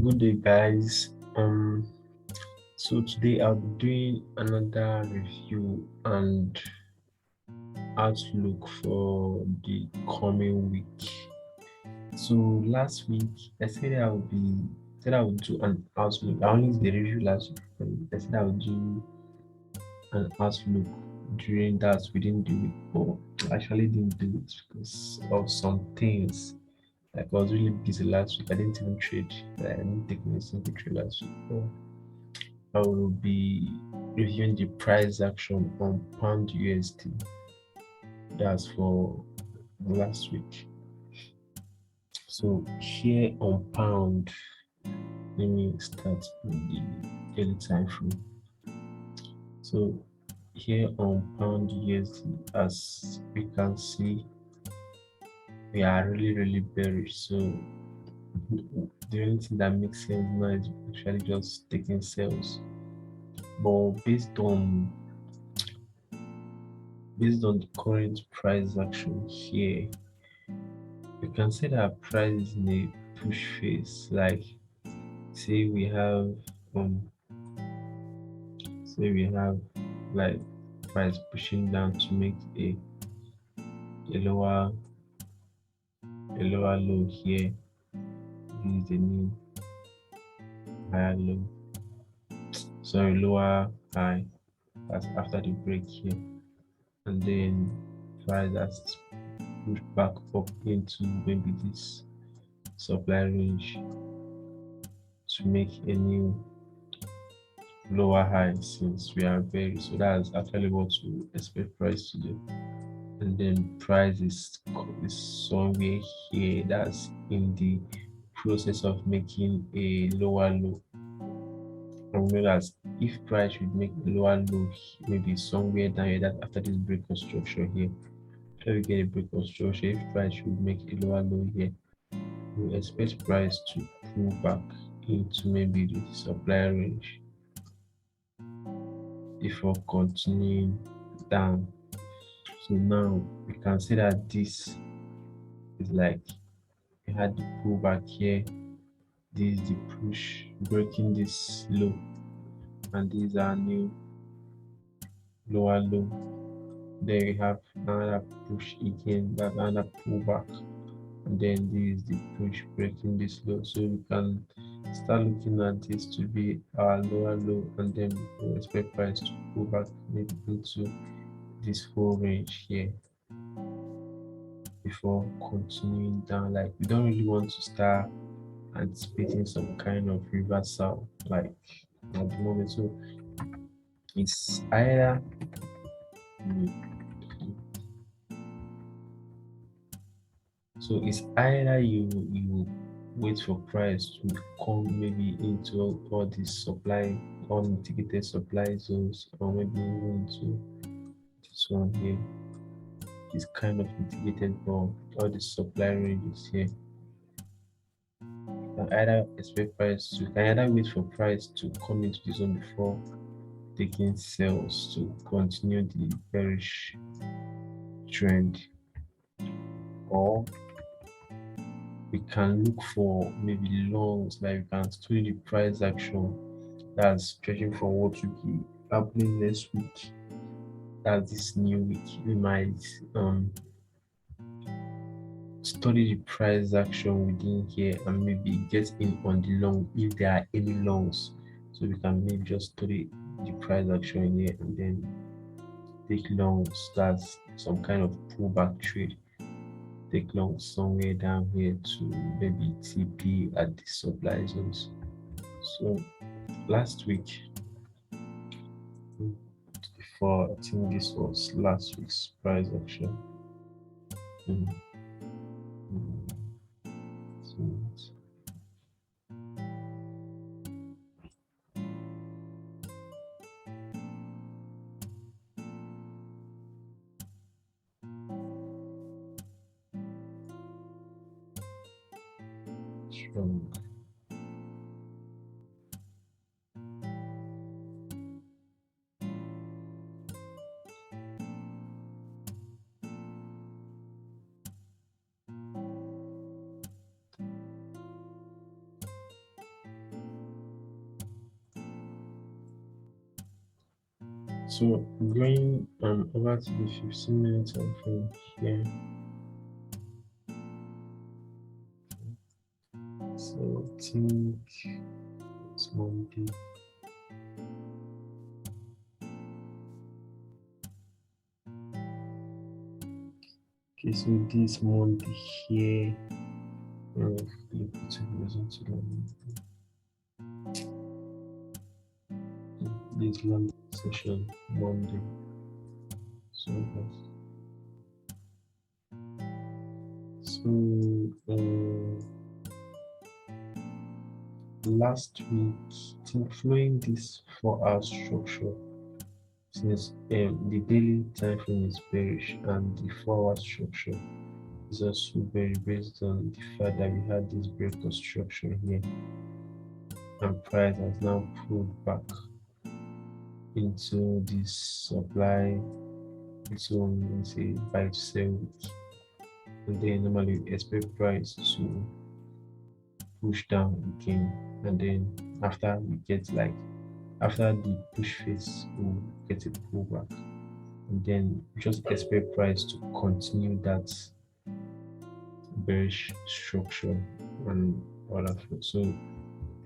Good day, guys. So today I'll be doing another review and outlook for the coming week. So last week I said I would do an outlook. I only did the review last week. And I said I would do an outlook during that within the week, but I actually didn't do it because of some things. Like I was really busy last week. I didn't even trade. I didn't take any single trade last week. But I will be reviewing the price action on pound USD. That's for last week. So here on pound, let me start with the daily time frame. So here on pound USD, as we can see, we are really bearish. So the only thing that makes sense now is actually just taking sales. But based on the current price action here, you can say that price is in a push phase. Like say we have um like price pushing down to make a lower low here. This is the new higher low. Sorry, lower high. That's after the break here. And then price has pushed back up into maybe this supply range to make a new lower high since we are very, so that's actually what we expect price to do. And then price is somewhere here, that's in the process of making a lower low. And we know that if price should make a lower low maybe somewhere down here, that after this break of structure here, after we get a break of structure, if price should make a lower low here, we expect price to pull back into maybe the supply range before continuing down. So now we can see that this is like we had the pullback here. This is the push breaking this low, and these are new lower low. Then we have another push again, that's another pullback, and then this is the push breaking this low. So we can start looking at this to be our lower low, and then we expect price to pull back maybe into this whole range here before continuing down. Like we don't really want to start anticipating some kind of reversal like at the moment. So it's either you wait for price to come maybe into all these supply unmitigated supply zones, or maybe even into this one here is kind of mitigated for all the supply ranges here. You can either expect price to, you can either wait for price to come into the zone before taking sales to continue the bearish trend, or we can look for maybe longs, like we can study the price action that's stretching from what will be happening next week. That's this new week. We might study the price action within here and maybe get in on the long if there are any longs. So we can maybe just study the price action here and then take longs. That's some kind of pullback trade. Take long somewhere down here to maybe TP at the supply zones. So last week, before I think this was last week's price action. Mm. So, strong. So going over to the 15-minute time frame here. So think it's Monday. Okay, so this Monday here, you put it into this London session Monday. So last week, following this 4-hour structure, since the daily time frame is bearish and the 4-hour structure is also very based on the fact that we had this break of structure here, and price has now pulled back into this supply, so let's say 5 to 7 weeks, and then normally we expect price to push down again, and then after we get after the push phase, we'll get a pullback, and then just expect price to continue that bearish structure and all of it. So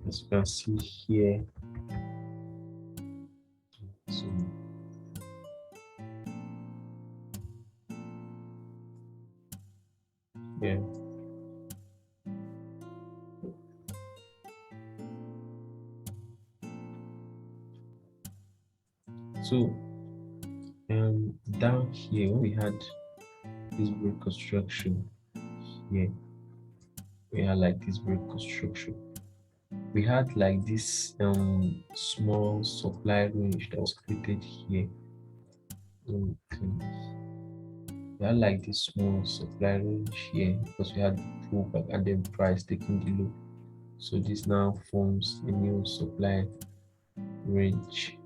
as you can see here, so yeah, so down here when we had this break construction here, we had like this break construction, we had like this small supply range that was created here. We had like this small supply range here because we had the pullback and then price taking the low. So this now forms a new supply range.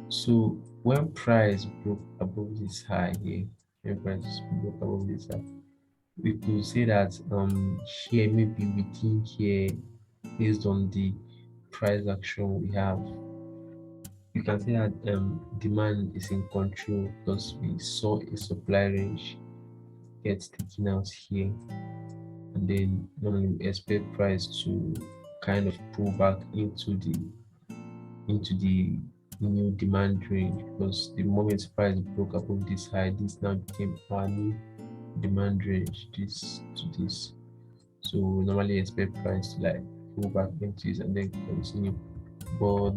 So when price broke above this high here, when price broke above this high, we could say that here maybe within here, based on the price action we have, you can say that demand is in control because we saw a supply range get taken out here, and then normally we expect price to kind of pull back into the new demand range, because the moment price broke above this high, this now became our new demand range, this to this. So we normally expect price to like pull back into this and then continue, but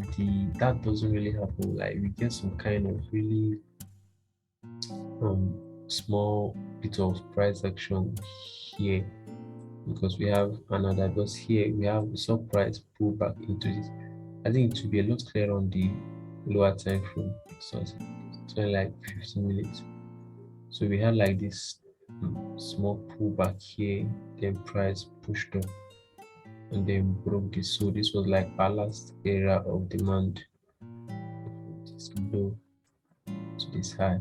that doesn't really happen. Like we get some kind of really small bit of price action here, because we have another, because here we have some price pull back into this. I think it will be a lot clearer on the lower time frame, so it's like 15 minutes. So we had like this small pullback here, then price pushed up and then broke this. So this was like our last area of demand, this low to this high.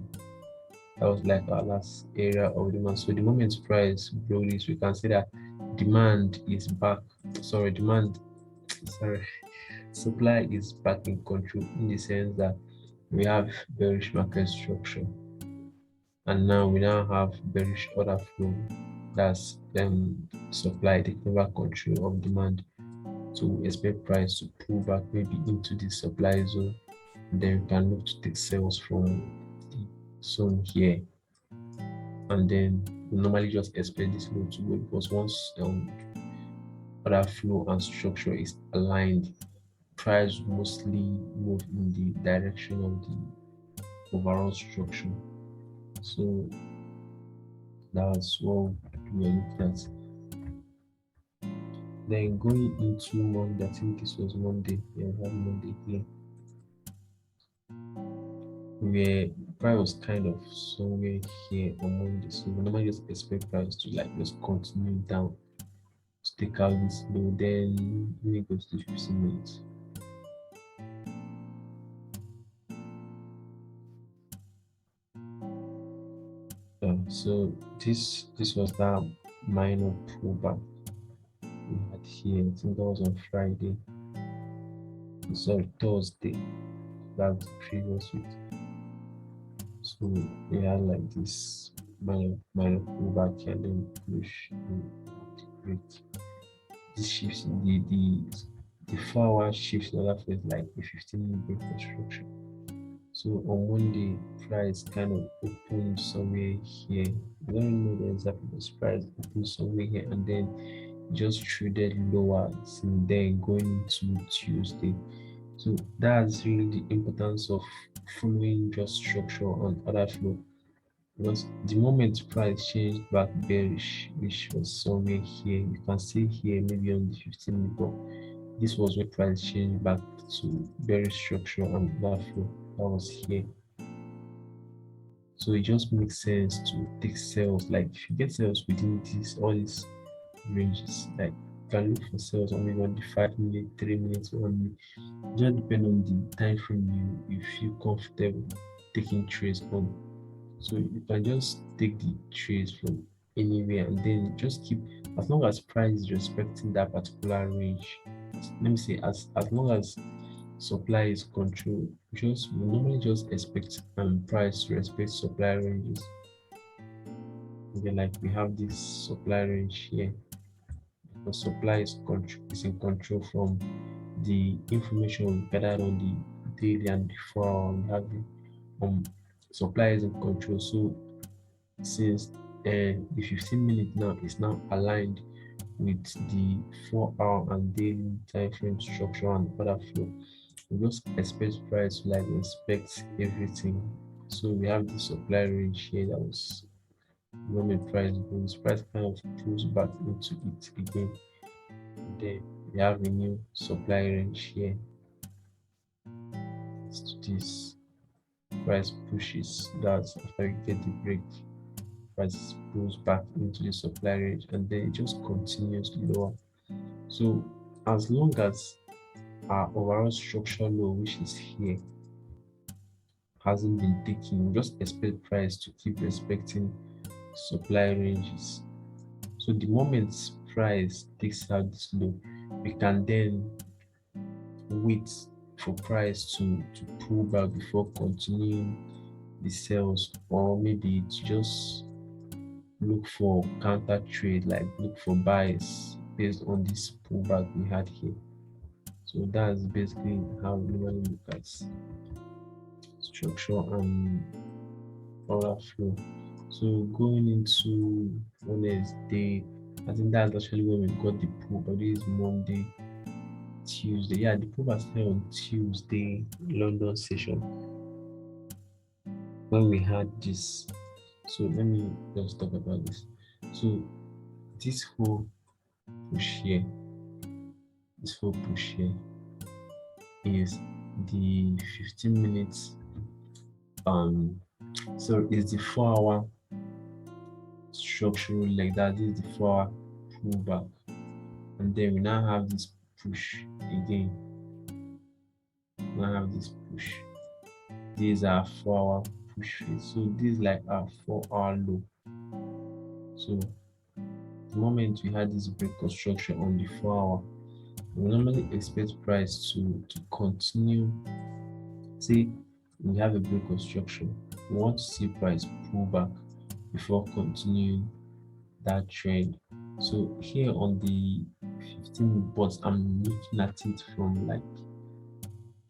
That was like our last area of demand. So the moment price broke this, we can see that demand is back. Sorry, supply is back in control, in the sense that we have bearish market structure, and now we have bearish order flow. That's supply taking over control of demand. So we expect price to pull back maybe into the supply zone, and then we can look to take sales from the zone here, and then we normally just expect this low to go, because once order flow and structure is aligned, price mostly move in the direction of the overall structure. So that's what we are looking at. Then going into Monday, I think this was Monday. Yeah, we had Monday here, where price was kind of somewhere here on Monday. So we normally just expect price to like just continue down to take out this low. Then when it goes to 15 minutes. So this was that minor pullback we had here. I think that was on Friday. Sorry, Thursday. that's the previous week. So we had like this minor pullback here, and then push and break. This shifts the 4-hour shifts in other phase like a 15-minute break construction. So on Monday, price kind of opened somewhere here. I don't know the exact price opened somewhere here, and then just traded lower since then going into Tuesday. So that's really the importance of following just structure and other flow. Because the moment price changed back bearish, which was somewhere here, you can see here maybe on the 15 minute, this was where price changed back to bearish structure and that flow that was here. So it just makes sense to take sales. Like if you get sales within all these ranges, like you can look for sales on maybe on the 5 minute, 3 minutes, 1 minute. It just depend on the time frame you feel comfortable taking trades on. So you can just take the trades from anywhere and then just keep, as long as price is respecting that particular range. Let me say as long as supply is controlled, we normally just expect price to respect supply ranges. Okay, like we have this supply range here. The supply is in control from the information we gathered on the daily and before we have the supply is in control. So since the 15 minute now is now aligned with the 4-hour and daily time frame structure and other flow, we just expect price to like respect everything. So we have the supply range here that was when price goes, price kind of pulls back into it again. Then we have a new supply range here. To this price pushes that after you get the break, price pulls back into the supply range and then it just continues lower. So as long as our overall structural low, which is here, hasn't been taken, just expect price to keep respecting supply ranges. So the moment price takes out this low, we can then wait for price to pull back before continuing the sales, or maybe to just look for counter trade, like look for buys based on this pullback we had here. So that's basically how we normally look at structure and order flow. So going into Wednesday, I think that's actually when we got the pull, but this is Monday, Tuesday. Yeah, the pull was here on Tuesday, London session, when we had this. So let me just talk about this. So this whole push here, is the 15 minutes so it's the 4-hour structural leg. That is the 4-hour pullback, and then we now have this push again. These are 4-hour push phase, so this is like our 4-hour low. So the moment we had this break construction on the 4-hour, we normally expect price to continue. Say we have a break construction, we want to see price pull back before continuing that trend. So here on the 15 but I'm looking at it from like,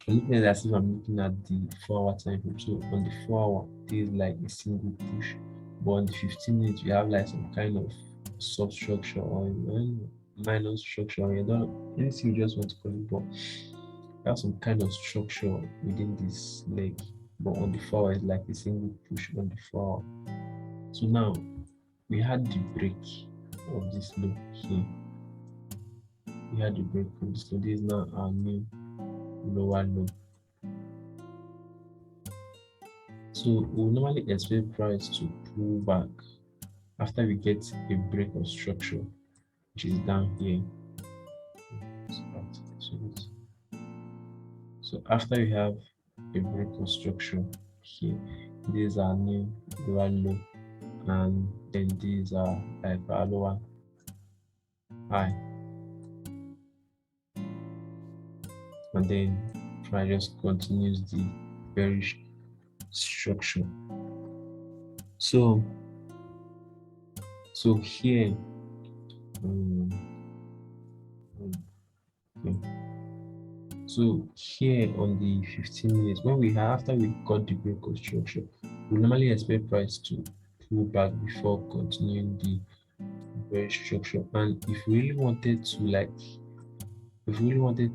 I'm looking at it as if I'm looking at the 4-hour time frame. So on the 4-hour, there's like a single push, but on the 15 minutes we have like some kind of substructure or minor structure. I don't know anything you just want to call it, but we have some kind of structure within this leg. But on the 4-hour, it's like a single push on the 4-hour. So now we had the break of this low here. We had the break of this low. This is now our new lower low. So we normally expect price to pull back after we get a break of structure, which is down here. So after we have a break of structure here, these are new lower low, and then these are like our lower high, and then price just continues the bearish structure. So here, okay. So here on the 15 minutes, when we have, after we got the break of structure, we normally expect price to pull back before continuing the bearish structure. And if we really wanted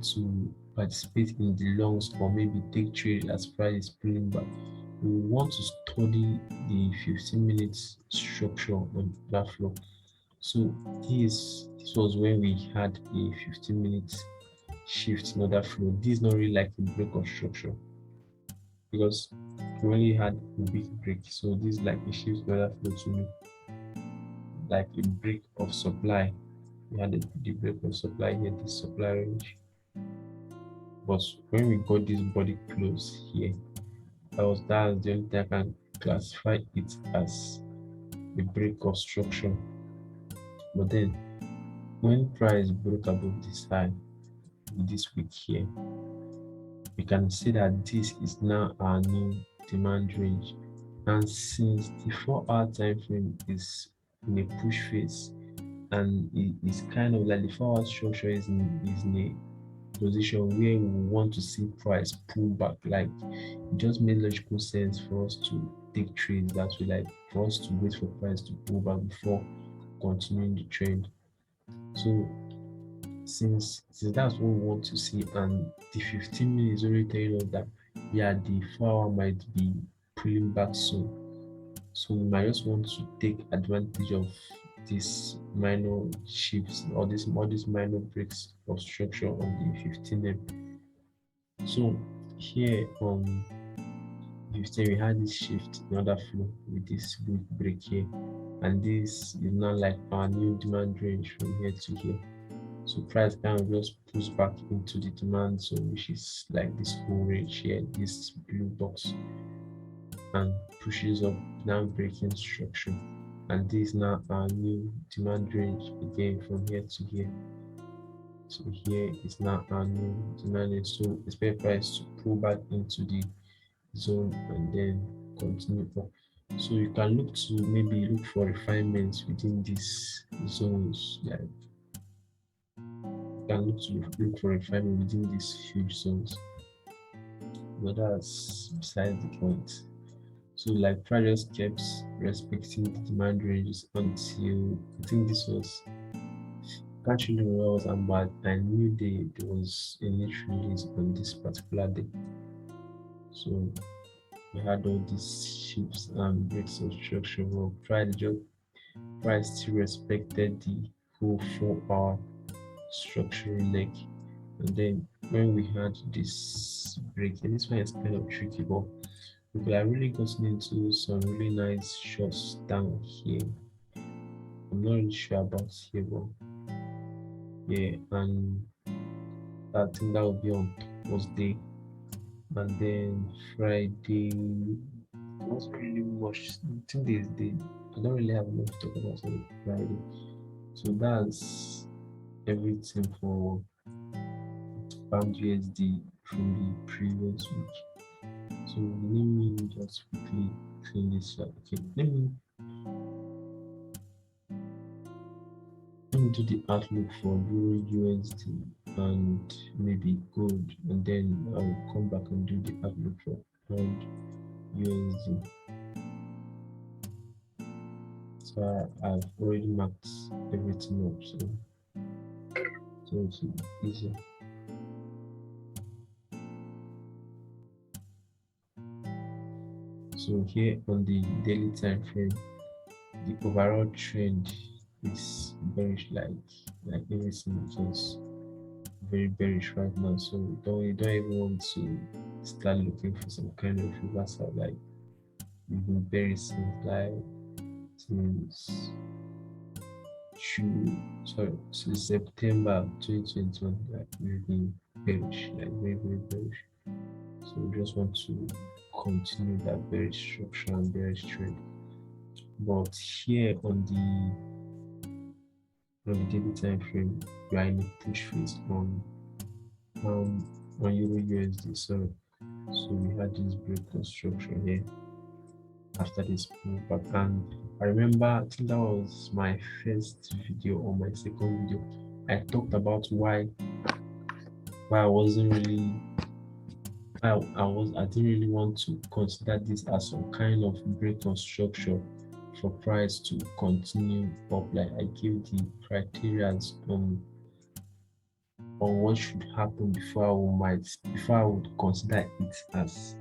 to participate in the longs or maybe take trade as price is pulling back, we want to study the 15 minutes structure on that floor. So this was when we had a 15 minutes shift in order flow. This is not really like a break of structure because we only had a big break. So this is like a shift in order flow to me, like a break of supply. We had the break of supply here, this supply range. But when we got this body close here, that's the only thing I can classify it as a break of structure. But then when price broke above this high this week here, we can see that this is now our new demand range. And since the 4-hour time frame is in a push phase, and it is kind of like the 4-hour structure is in a position where we want to see price pull back, like it just made logical sense for us to take trades that way, like for us to wait for price to pull back before continuing the trend. So since that's what we want to see, and the 15 minutes already telling us that the 4-hour might be pulling back soon, so we might just want to take advantage of these minor shifts or these minor breaks of structure on the 15M. So here on 15 we had this shift in order flow with this big break here, and this is now like our new demand range from here to here. So price kind of just pulls back into the demand zone, which is like this whole range here, this blue box, and pushes up, now breaking structure. And this is now our new demand range again from here to here. So here is now our new demand range. So expect price to pull back into the zone and then continue up. So you can maybe look for refinements within these zones, like can look for refinement within these huge zones, but that's besides the point. So like price kept respecting the demand ranges until I think this was, can't really remember what was, but I knew there was a net release on this particular day. So we had all these shifts and breaks of structure, but price still respected the whole 4-hour structural leg. And then when we had this break, and this one is kind of tricky, but we could have really gotten into some really nice shots down here. I'm not really sure about here, but yeah, and I think that would be on Thursday. And then Friday, there wasn't really much. I think I don't really have much to talk about on Friday. So that's everything for GBpusd from the previous week. So let me just quickly clean this up. Okay, let me do the outlook for EURUSD and maybe gold, and then I'll come back and do the outlook for pound USD. So I've already marked everything up, so it's easier. So here on the daily time frame, the overall trend is bearish, like everything is just very bearish right now. So you don't even want to start looking for some kind of reversal, like we've been bearish since September 2021, like we've been bearish, like very bearish. So we just want to continue that bearish structure and bearish trend. But here on the daily time frame, we are in a push phase on on Euro USD. So we had this break construction here after this pullback, and I remember I think that was my first video or my second video. I talked about why I wasn't really I didn't really want to consider this as some kind of break or structure for price to continue up. Like I gave the criteria on what should happen before I would consider it as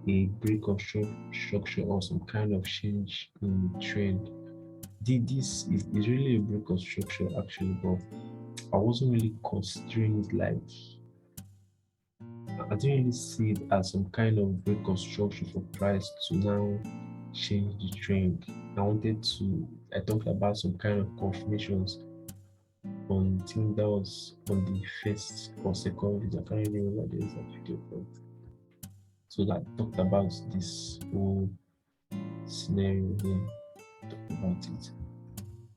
a break or structure or some kind of change in trend. This is really a break or structure actually, but I wasn't really considering it like I didn't really see it as some kind of break or structure for price to now change the trend. I talked about some kind of confirmations on, I think that was on the first or second video. I can't really remember the exact video, but so that talked about this whole scenario here, talked about it.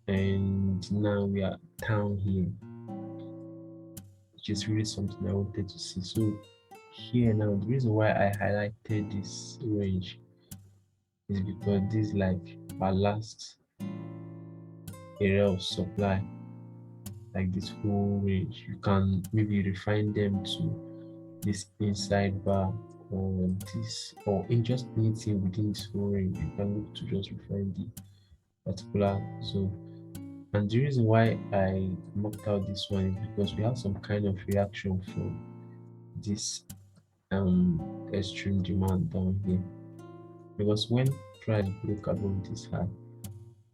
And now we are down here, which is really something I wanted to see. So here now, the reason why I highlighted this range is because this is like our last area of supply, like this whole range. You can maybe refine them to this inside bar or this or in just anything within this whole range. You can look to just refine the particular zone. And the reason why I marked out this one is because we have some kind of reaction from this extreme demand down here. Because when price broke above this high,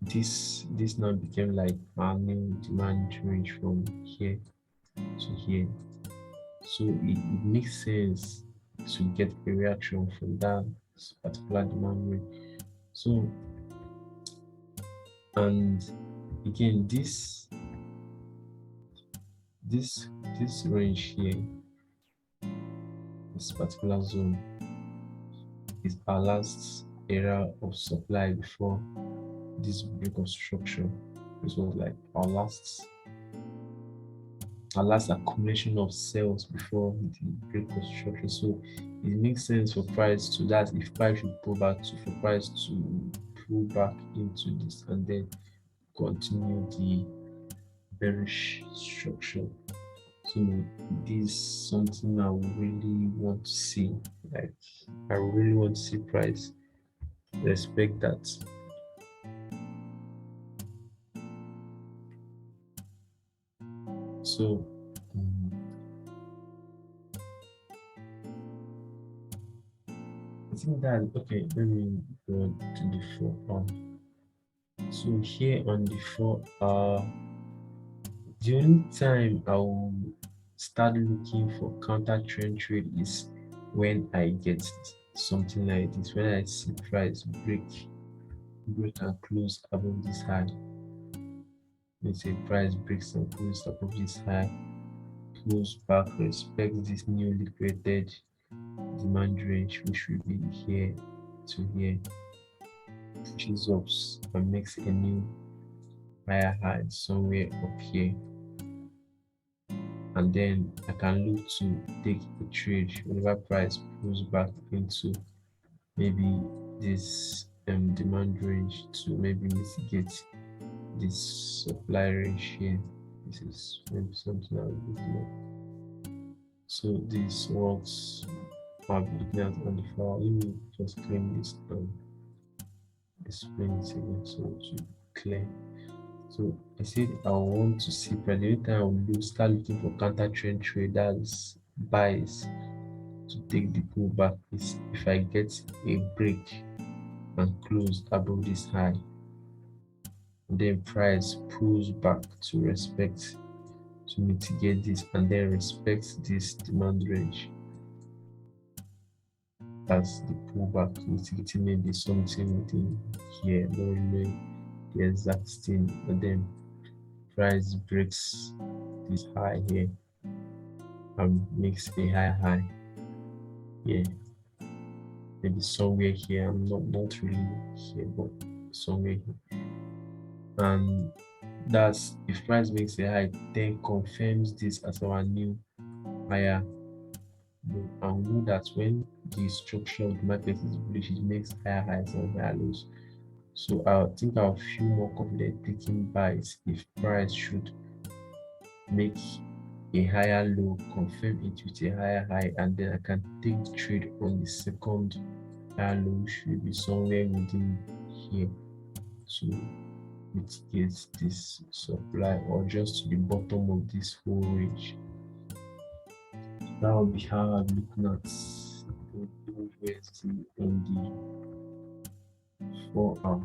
this now became like our new demand range from here to here. So it makes sense to get a reaction from that particular demand range. So and again this this range here, this particular zone is our last area of supply before this break of structure. This was like our last accumulation of sales before the break of structure. So it makes sense for price to that if price should pull back to for price to pull back into this and then continue the bearish structure. So this is something I would really want to see. Like I really want to see price respect that. So I think that okay. Let me go to the 4 hour. So here on the 4 hour, the only time I will start looking for counter trend trade is when I get something like this. When I see price break and close above this high. Let's say price breaks and closes above this high, close back, respect this newly created demand range, which will be here to here, pushes up and makes a new higher high somewhere up here. And then I can look to take a trade whenever price pulls back into maybe this demand range to maybe mitigate this supply range here. This is maybe something I'll be looking at. So this works. I'll be looking at on the file. Let me just claim this and explain it again so to clear. So I said I want to see price. Every time I will start looking for counter trend traders buys to take the pullback is if I get a break and close above this high. Then price pulls back to respect to mitigate this and then respect this demand range. That's the pullback mitigating maybe something within here, not really the exact thing, and then price breaks this high here and makes a high here, maybe somewhere here. I'm not really here, but somewhere here. And that's if price makes a high, then confirms this as our new higher And we know that when the structure of the market is bullish, it makes higher highs and higher lows. So I think I'll feel more confident taking buys if price should make a higher low, confirm it with a higher high, and then I can take the trade on the second higher low, should be somewhere within here to mitigate this supply, or just to the bottom of this whole range. That will be how I'm looking at the USD on the 4 hour.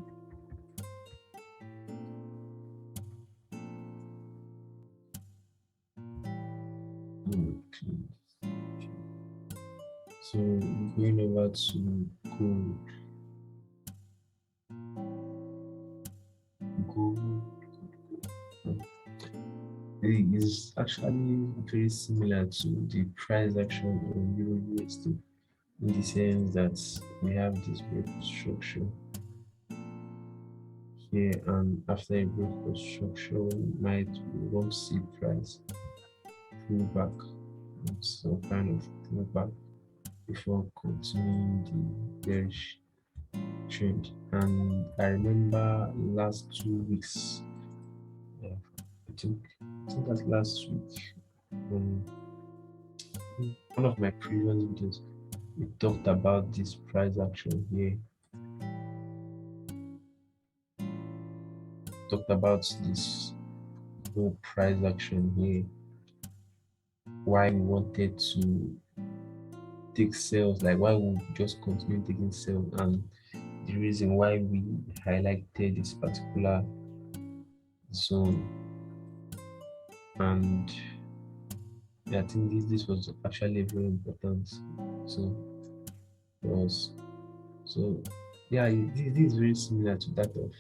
Okay. So going over to gold. Gold is actually very similar to the price action on Euro USD, in the sense that we have this break structure here, and after a break structure, we might want to see price pull back, some kind of pullback before continuing the bearish trend. And I remember last 2 weeks, yeah, I think that's last week, um, one of my previous videos, we talked about this price action here, talked about this whole price action here, why we wanted to take sales, like why we just continue taking sales, and the reason why we highlighted this particular zone. And yeah, I think this was actually very important. So was so yeah, this is very similar to that of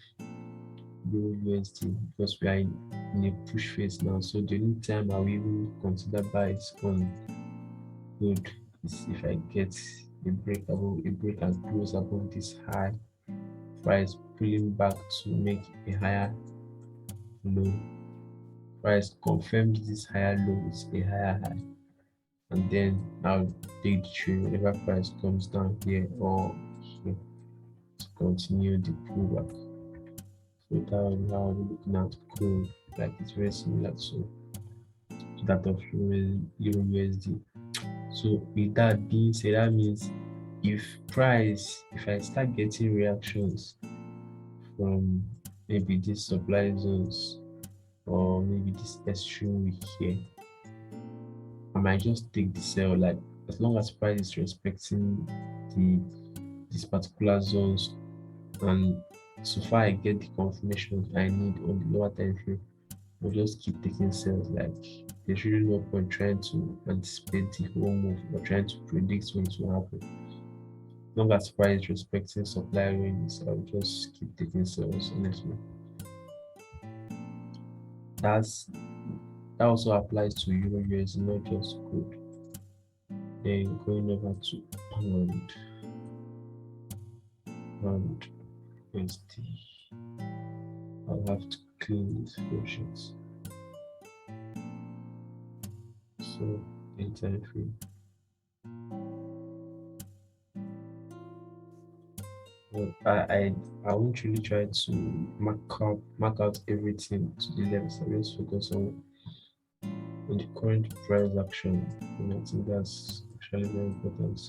Euro USD, because we are in a push phase now. So the only time I will even consider buys on gold is if I get a break and close above this high price, pulling back to make a higher low. Price confirms this higher low with a higher high, and then I'll take the trade whenever price comes down here or here to continue the pullback. So that was how we're looking at gold. Like it's very similar to that of Euro USD. So with that being said, that means if I start getting reactions from maybe these supply zones, or maybe this extreme week here, I might just take the sell. Like as long as price is respecting the these particular zones, and so far I get the confirmation I need on the lower time frame, I'll just keep taking sales. Like there's really no point trying to anticipate the whole move or trying to predict when it will happen. As long as price is respecting supply ranges, I'll just keep taking sales, honestly. That's that also applies to Euro USD, not just gold. Then going over to pound, pound USD. I'll have to clean these functions. So anytime free. Well, I won't really try to mark out everything to the levels. I just focus on the current price action. And I think that's actually very important.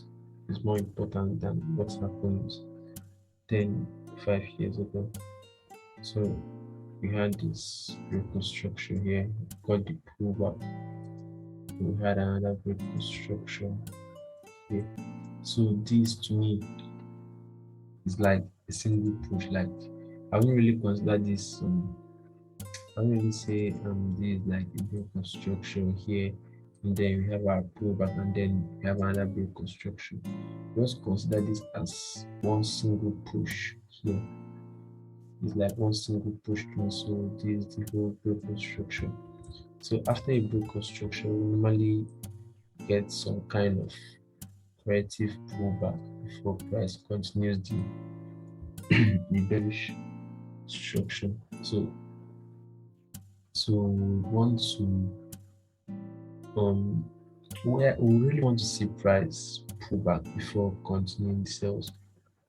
It's more important than what happened 10, 5 years ago. So we had this reconstruction here, got the pullback. We had another reconstruction here. So this to me is like a single push. Like I wouldn't really consider this. I wouldn't really say this is like a reconstruction here, and then we have our pullback, and then we have another reconstruction. Just consider this as one single push here. It's like one single push through. So this is the whole reconstruction. So after a reconstruction, we normally get some kind of corrective pullback before price continues the bearish structure. So we want to where we really want to see price pull back before continuing the sales.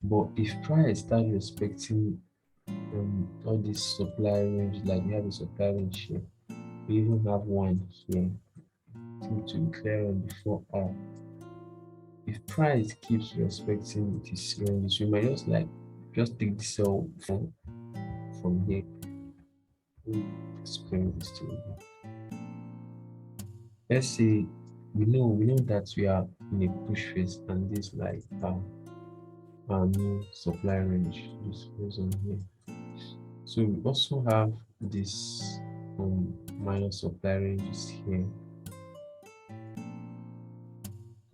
But if price start respecting all these supply range, like we have a supply range here, we even have one here. To be clear on the 4 hour. If price keeps respecting this range, we might just take the sell from here. Explain this to you. Let's say we know that we are in a push phase and this like our new supply range. This goes on here. So we also have this minor supply ranges here.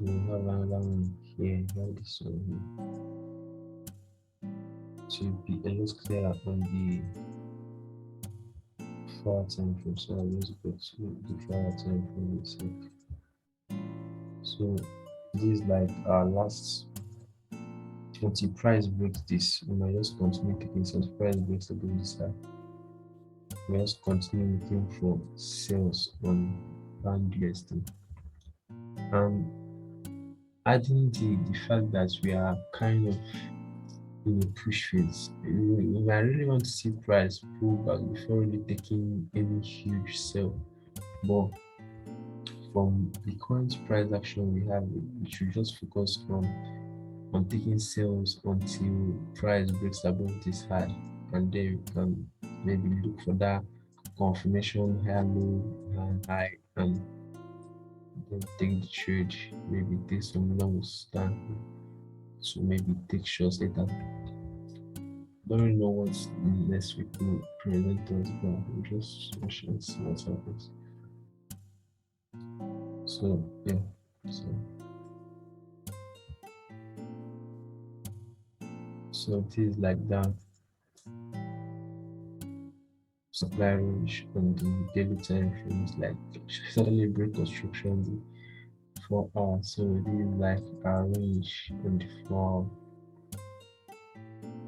We have another one here. We have this one here. To be a lot clearer on the 4 time frame. So I'll just go to the 4 time frame itself. So this is like our last. Until price breaks this, we might just continue taking sales. Price breaks above this side, we just continue looking for sales on band USD. Adding the fact that we are kind of in a push phase, if I really want to see price pull back before really taking any huge sell. But from the current price action we have, we should just focus on taking sales until price breaks above this high, and then you can maybe look for that confirmation high, low, and high, and then take the trade. Maybe take some longs down, so maybe take shots later. Don't really know what's next week will present us, but we'll just watch and see what happens. So yeah, so it is like that. Supply range on the daily time frames, like suddenly break construction the 4 hours. So it is like our range on the 4.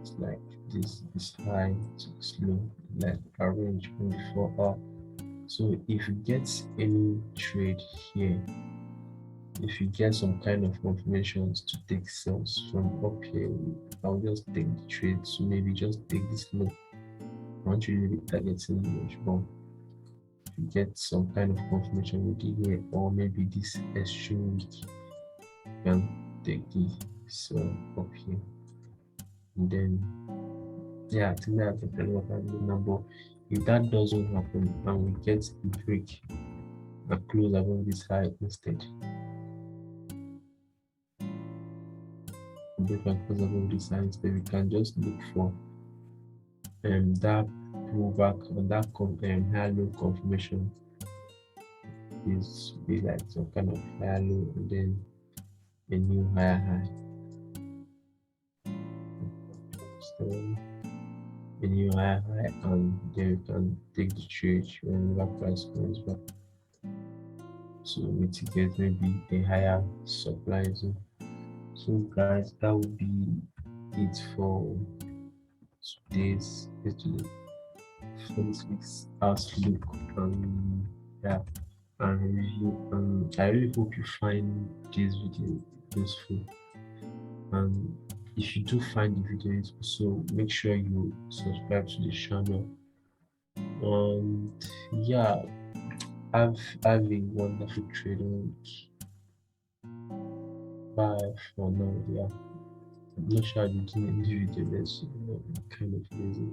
It's like this high to slow, like our range on the 4 hour. So if you get any trade here, if you get some kind of confirmations to take sales from up here, I'll just take the trade. So maybe just take this low. I want you to be targeting range, but if you get some kind of confirmation with the here, or maybe this extreme week, you can take this up here. And then yeah, I think that's a very what I'm doing now. But if that doesn't happen and we get a break and close above this high instead, break and close above this high instead, we can just look for that pullback or that high low confirmation is be like some kind of high low and then a new higher high. So a new higher high, and then you can take the trade whenever price comes back. So mitigate maybe a higher supply zone. So guys, that would be it for today's for this week's outlook. Yeah, and review. I really hope you find this video useful. And if you do find the video useful, so make sure you subscribe to the channel. And yeah, have a wonderful trading week. Bye for now. Yeah, I'm not sure I'll be doing any video this kind of lazy.